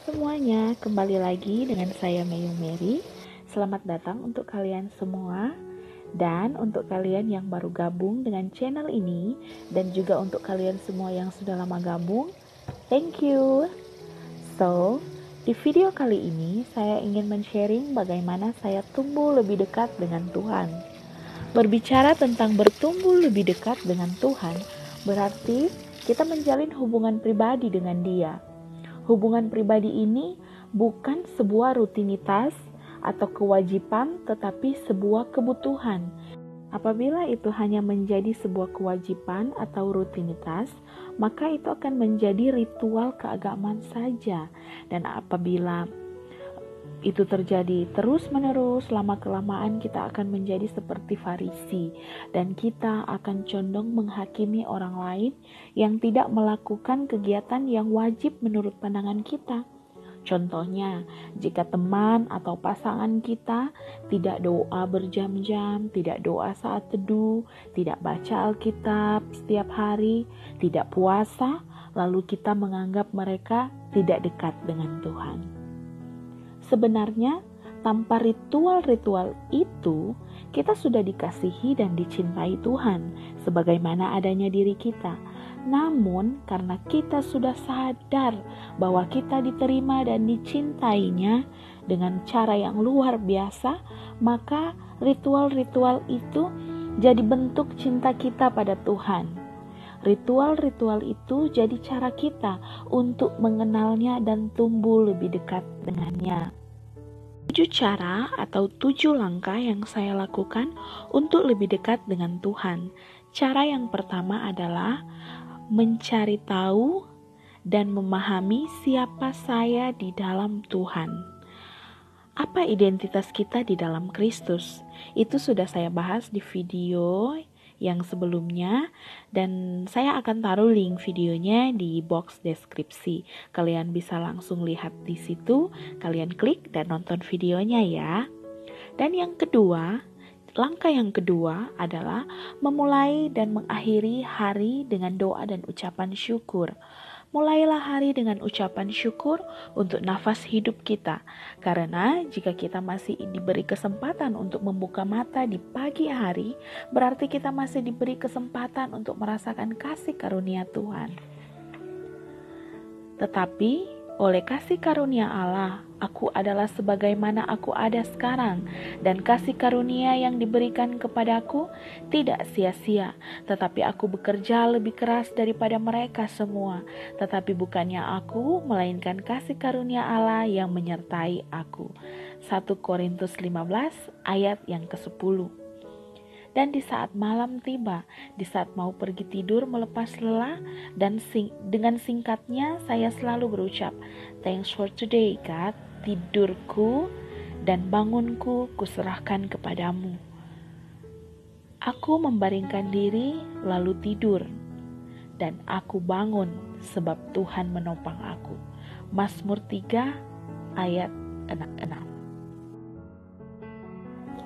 semuanya, kembali lagi dengan saya Mayung Mary. Selamat datang untuk kalian semua. Dan untuk kalian yang baru gabung dengan channel ini, dan juga untuk kalian semua yang sudah lama gabung, thank you. So, di video kali ini saya ingin men-sharing bagaimana saya tumbuh lebih dekat dengan Tuhan. Berbicara tentang bertumbuh lebih dekat dengan Tuhan, berarti kita menjalin hubungan pribadi dengan Dia. Hubungan pribadi ini bukan sebuah rutinitas atau kewajiban, tetapi sebuah kebutuhan. Apabila itu hanya menjadi sebuah kewajiban atau rutinitas, maka itu akan menjadi ritual keagamaan saja. Dan apabila itu terjadi terus-menerus, lama-kelamaan kita akan menjadi seperti Farisi, dan kita akan condong menghakimi orang lain yang tidak melakukan kegiatan yang wajib menurut pandangan kita. Contohnya, jika teman atau pasangan kita tidak doa berjam-jam, tidak doa saat teduh, tidak baca Alkitab setiap hari, tidak puasa, lalu kita menganggap mereka tidak dekat dengan Tuhan. Sebenarnya, tanpa ritual-ritual itu, kita sudah dikasihi dan dicintai Tuhan, sebagaimana adanya diri kita. Namun, karena kita sudah sadar bahwa kita diterima dan dicintainya dengan cara yang luar biasa, maka ritual-ritual itu jadi bentuk cinta kita pada Tuhan. Ritual-ritual itu jadi cara kita untuk mengenalnya dan tumbuh lebih dekat dengannya. 7 cara atau 7 langkah yang saya lakukan untuk lebih dekat dengan Tuhan. Cara yang pertama adalah mencari tahu dan memahami siapa saya di dalam Tuhan. Apa identitas kita di dalam Kristus? Itu sudah saya bahas di video yang sebelumnya, dan saya akan taruh link videonya di box deskripsi. Kalian bisa langsung lihat di situ, kalian klik dan nonton videonya ya. Dan yang kedua, langkah yang kedua adalah memulai dan mengakhiri hari dengan doa dan ucapan syukur. Mulailah hari dengan ucapan syukur untuk nafas hidup kita. Karena jika kita masih diberi kesempatan untuk membuka mata di pagi hari, berarti kita masih diberi kesempatan untuk merasakan kasih karunia Tuhan. Tetapi oleh kasih karunia Allah, aku adalah sebagaimana aku ada sekarang, dan kasih karunia yang diberikan kepadaku tidak sia-sia, tetapi aku bekerja lebih keras daripada mereka semua. Tetapi bukannya aku, melainkan kasih karunia Allah yang menyertai aku. 1 Korintus 15 ayat yang ke-10. Dan di saat malam tiba, di saat mau pergi tidur melepas lelah, dan dengan singkatnya saya selalu berucap, "Thanks for today, God. Tidurku dan bangunku kuserahkan kepadamu. Aku membaringkan diri lalu tidur, dan aku bangun sebab Tuhan menopang aku." Mazmur 3 ayat 6.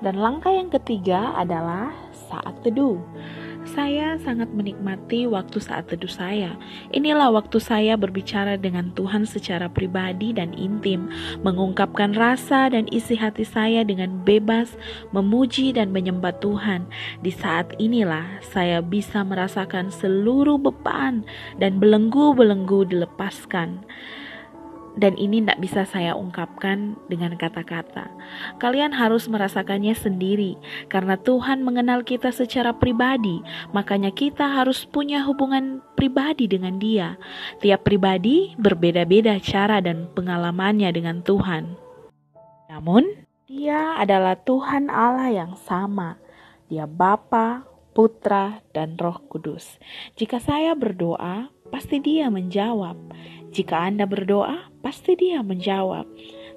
Dan langkah yang ketiga adalah saat teduh. Saya sangat menikmati waktu saat teduh saya. Inilah waktu saya berbicara dengan Tuhan secara pribadi dan intim, mengungkapkan rasa dan isi hati saya dengan bebas, memuji dan menyembah Tuhan. Di saat inilah saya bisa merasakan seluruh beban dan belenggu-belenggu dilepaskan. Dan ini tidak bisa saya ungkapkan dengan kata-kata. Kalian harus merasakannya sendiri, karena Tuhan mengenal kita secara pribadi, makanya kita harus punya hubungan pribadi dengan Dia. Tiap pribadi berbeda-beda cara dan pengalamannya dengan Tuhan. Namun, Dia adalah Tuhan Allah yang sama. Dia Bapa, Putra, dan Roh Kudus. Jika saya berdoa, pasti Dia menjawab. Jika Anda berdoa, pasti Dia menjawab.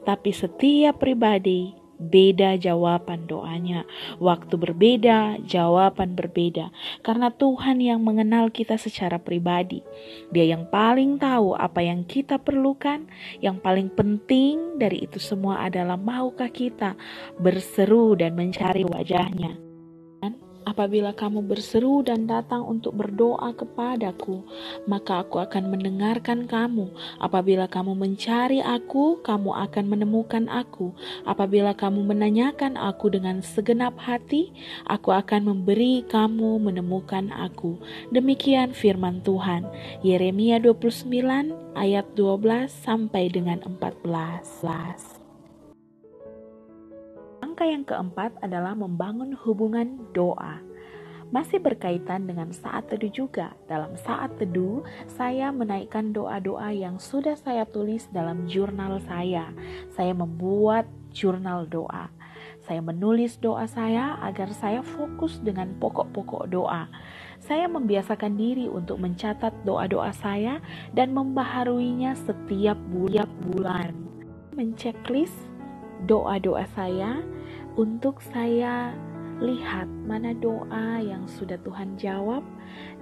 Tapi setiap pribadi beda jawaban doanya. Waktu berbeda, jawaban berbeda. Karena Tuhan yang mengenal kita secara pribadi. Dia yang paling tahu apa yang kita perlukan. Yang paling penting dari itu semua adalah maukah kita berseru dan mencari wajahnya. Apabila kamu berseru dan datang untuk berdoa kepadaku, maka aku akan mendengarkan kamu. Apabila kamu mencari aku, kamu akan menemukan aku. Apabila kamu menanyakan aku dengan segenap hati, aku akan memberi kamu menemukan aku. Demikian firman Tuhan. Yeremia 29 ayat 12 sampai dengan 14. Langkah yang keempat adalah membangun hubungan doa. Masih berkaitan dengan saat teduh juga. Dalam saat teduh, saya menaikkan doa-doa yang sudah saya tulis dalam jurnal saya. Saya membuat jurnal doa. Saya menulis doa saya agar saya fokus dengan pokok-pokok doa. Saya membiasakan diri untuk mencatat doa-doa saya dan membaharuinya setiap bulan. Menceklis doa-doa saya untuk saya lihat mana doa yang sudah Tuhan jawab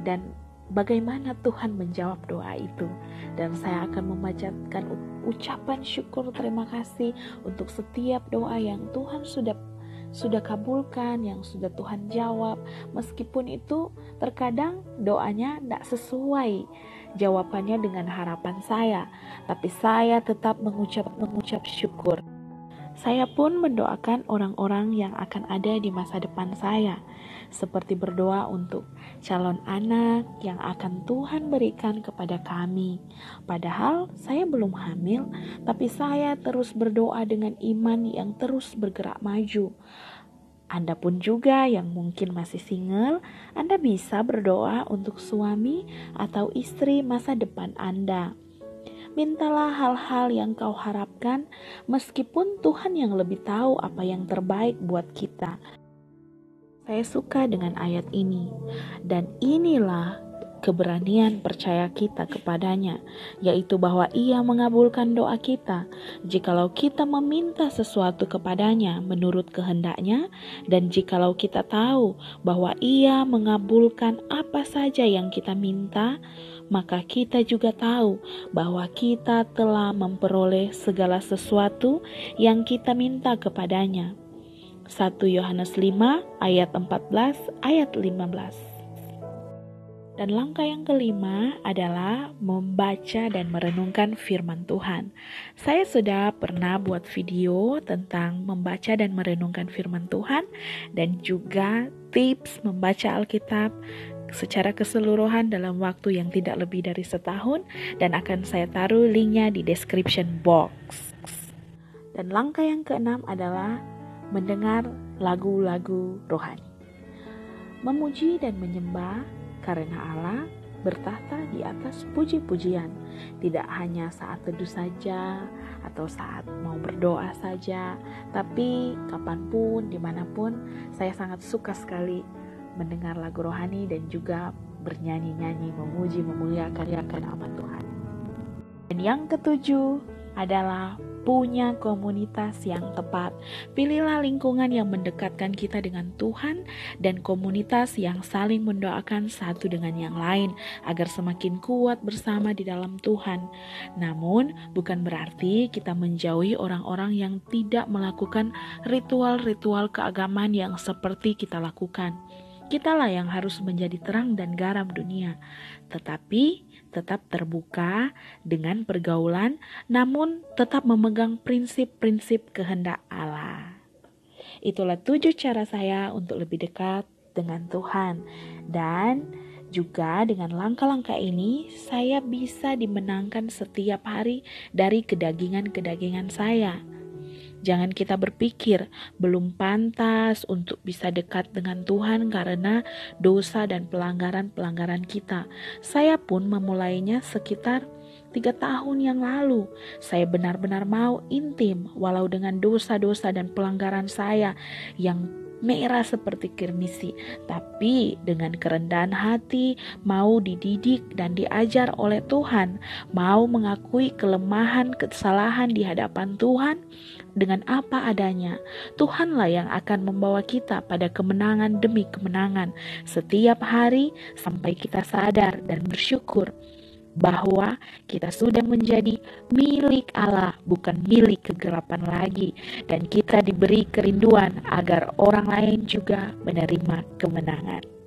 dan bagaimana Tuhan menjawab doa itu. Dan saya akan membacakan ucapan syukur terima kasih untuk setiap doa yang Tuhan sudah kabulkan, yang sudah Tuhan jawab. Meskipun itu terkadang doanya tidak sesuai jawabannya dengan harapan saya, tapi saya tetap mengucap syukur. Saya pun mendoakan orang-orang yang akan ada di masa depan saya, seperti berdoa untuk calon anak yang akan Tuhan berikan kepada kami. Padahal saya belum hamil, tapi saya terus berdoa dengan iman yang terus bergerak maju. Anda pun juga yang mungkin masih single, Anda bisa berdoa untuk suami atau istri masa depan Anda. Mintalah hal-hal yang kau harapkan, meskipun Tuhan yang lebih tahu apa yang terbaik buat kita. Saya suka dengan ayat ini, dan inilah keberanian percaya kita kepadanya, yaitu bahwa Ia mengabulkan doa kita, jikalau kita meminta sesuatu kepadanya menurut kehendaknya, dan jikalau kita tahu bahwa Ia mengabulkan apa saja yang kita minta, maka kita juga tahu bahwa kita telah memperoleh segala sesuatu yang kita minta kepadanya. 1 Yohanes 5 ayat 14 ayat 15. Dan langkah yang kelima adalah membaca dan merenungkan firman Tuhan. Saya sudah pernah buat video tentang membaca dan merenungkan firman Tuhan dan juga tips membaca Alkitab secara keseluruhan dalam waktu yang tidak lebih dari setahun, dan akan saya taruh linknya di description box. Dan langkah yang keenam adalah mendengar lagu-lagu rohani. Memuji dan menyembah karena Allah bertahta di atas puji-pujian, tidak hanya saat teduh saja atau saat mau berdoa saja, tapi kapanpun, dimanapun. Saya sangat suka sekali mendengar lagu rohani dan juga bernyanyi-nyanyi, memuji, memuliakan nama Tuhan. Dan yang ketujuh adalah punya komunitas yang tepat. Pilihlah lingkungan yang mendekatkan kita dengan Tuhan dan komunitas yang saling mendoakan satu dengan yang lain agar semakin kuat bersama di dalam Tuhan. Namun, bukan berarti kita menjauhi orang-orang yang tidak melakukan ritual-ritual keagamaan yang seperti kita lakukan. Kitalah yang harus menjadi terang dan garam dunia, tetapi tetap terbuka dengan pergaulan, namun tetap memegang prinsip-prinsip kehendak Allah. Itulah 7 cara saya untuk lebih dekat dengan Tuhan. Dan juga dengan langkah-langkah ini, saya bisa dimenangkan setiap hari dari kedagingan-kedagingan saya. Jangan kita berpikir belum pantas untuk bisa dekat dengan Tuhan karena dosa dan pelanggaran-pelanggaran kita. Saya pun memulainya sekitar 3 tahun yang lalu. Saya benar-benar mau intim walau dengan dosa-dosa dan pelanggaran saya yang merah seperti kirmisi, tapi dengan kerendahan hati, mau dididik dan diajar oleh Tuhan, mau mengakui kelemahan, kesalahan di hadapan Tuhan dengan apa adanya. Tuhanlah yang akan membawa kita pada kemenangan demi kemenangan setiap hari sampai kita sadar dan bersyukur bahwa kita sudah menjadi milik Allah, bukan milik kegelapan lagi, dan kita diberi kerinduan agar orang lain juga menerima kemenangan.